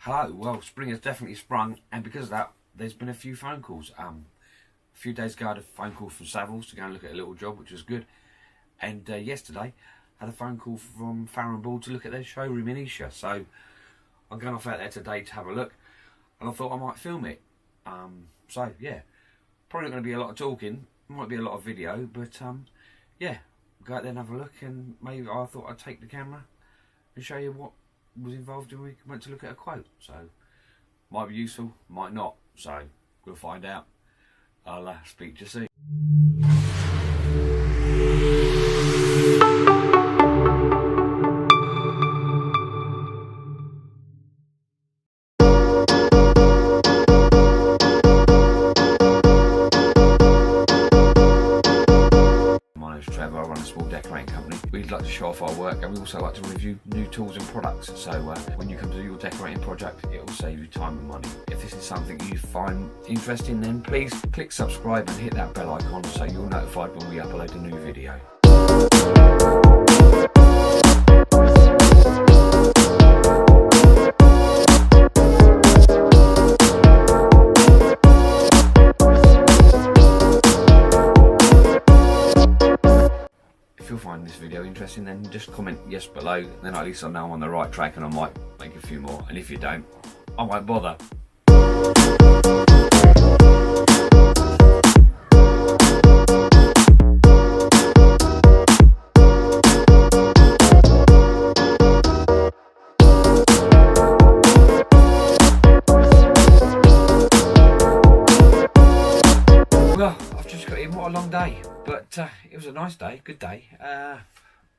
Hello, well, spring has definitely sprung, and because of that, there's been a few phone calls. A few days ago, I had a phone call from Savills to go and look at a little job, which was good. And yesterday, I had a phone call from Farron Ball to look at their showroom in Isha. So I'm going off out there today to have a look, and I thought I might film it. So yeah, probably not going to be a lot of talking. Might be a lot of video, but yeah, go out there and have a look. And maybe I thought I'd take the camera and show you what was involved when we went to look at a quote. So might be useful, might not, so we'll find out. I'll speak to you soon. I run a small decorating company. We'd like to show off our work, and we also like to review new tools and products. So when you come to do your decorating project, it will save you time and money. If this is something you find interesting, then please click subscribe and hit that bell icon so you're notified when we upload a new video. If you'll find this video interesting, then just comment yes below, then at least I know I'm on the right track and I might make a few more, and if you don't, I won't bother. Well, I've just got in, what a long day, but it was a nice day, good day.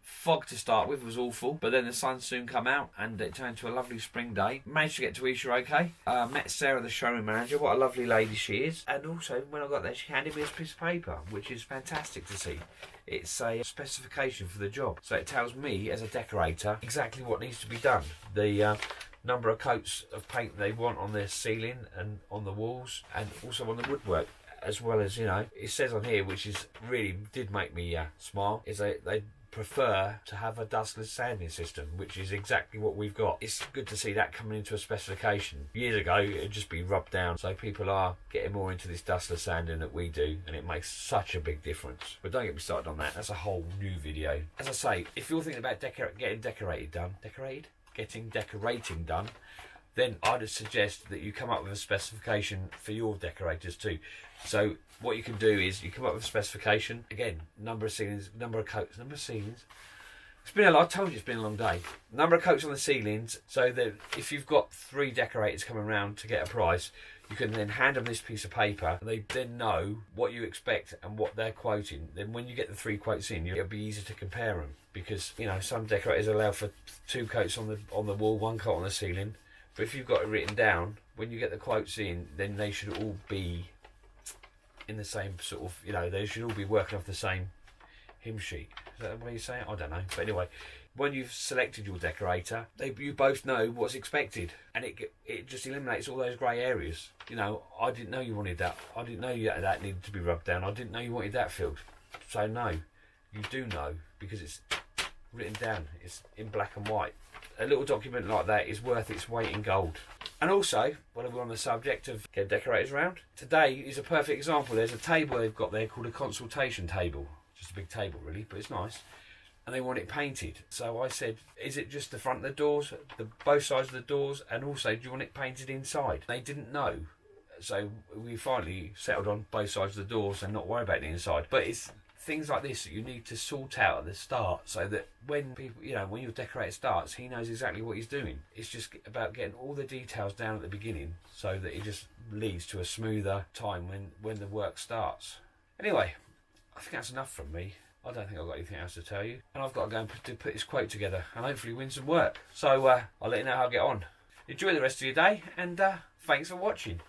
Fog to start with was awful, but then the sun soon come out and it turned to a lovely spring day. Managed to get to Isha okay. Met Sarah, the showroom manager. What a lovely lady she is. And also, when I got there, she handed me this piece of paper, which is fantastic to see. It's a specification for the job, so it tells me as a decorator exactly what needs to be done. The number of coats of paint they want on their ceiling and on the walls, and also on the woodwork, as well as, you know, it says on here, which is really did make me smile, is they prefer to have a dustless sanding system, which is exactly what we've got. It's good to see that coming into a specification. Years ago, it'd just be rubbed down, so people are getting more into this dustless sanding that we do, and it makes such a big difference. But don't get me started on that. That's a whole new video. As I say, if you're thinking about getting decorating done, then I'd suggest that you come up with a specification for your decorators too. So what you can do is you come up with a specification, again, number of ceilings, number of coats, number of ceilings. It's been I told you it's been a long day. Number of coats on the ceilings, so that if you've got 3 decorators coming around to get a price, you can then hand them this piece of paper, and they then know what you expect and what they're quoting. Then when you get the 3 quotes in, it'll be easy to compare them, because, you know, some decorators allow for 2 coats on the wall, 1 coat on the ceiling. But if you've got it written down, when you get the quotes in, then they should all be in the same sort of, you know, they should all be working off the same hymn sheet. Is that the way you say it? I don't know. But anyway, when you've selected your decorator, you both know what's expected, and it just eliminates all those grey areas. You know, I didn't know you wanted that. I didn't know that needed to be rubbed down. I didn't know you wanted that filled. So no, you do know, because it's written down. It's in black and white. A little document like that is worth its weight in gold. And also, while we're on the subject of getting decorators around, today is a perfect example. There's a table they've got there called a consultation table. Just a big table really, but it's nice. And they want it painted. So I said, is it just the front of the doors, both sides of the doors, and also do you want it painted inside? They didn't know. So we finally settled on both sides of the doors and not worry about the inside. But it's things like this that you need to sort out at the start, so that when people, you know, when your decorator starts, he knows exactly what he's doing. It's just about getting all the details down at the beginning, so that it just leads to a smoother time when the work starts. Anyway, I think that's enough from me. I don't think I've got anything else to tell you, and I've got to go and put this quote together and hopefully win some work. So I'll let you know how I get on. Enjoy the rest of your day, and thanks for watching.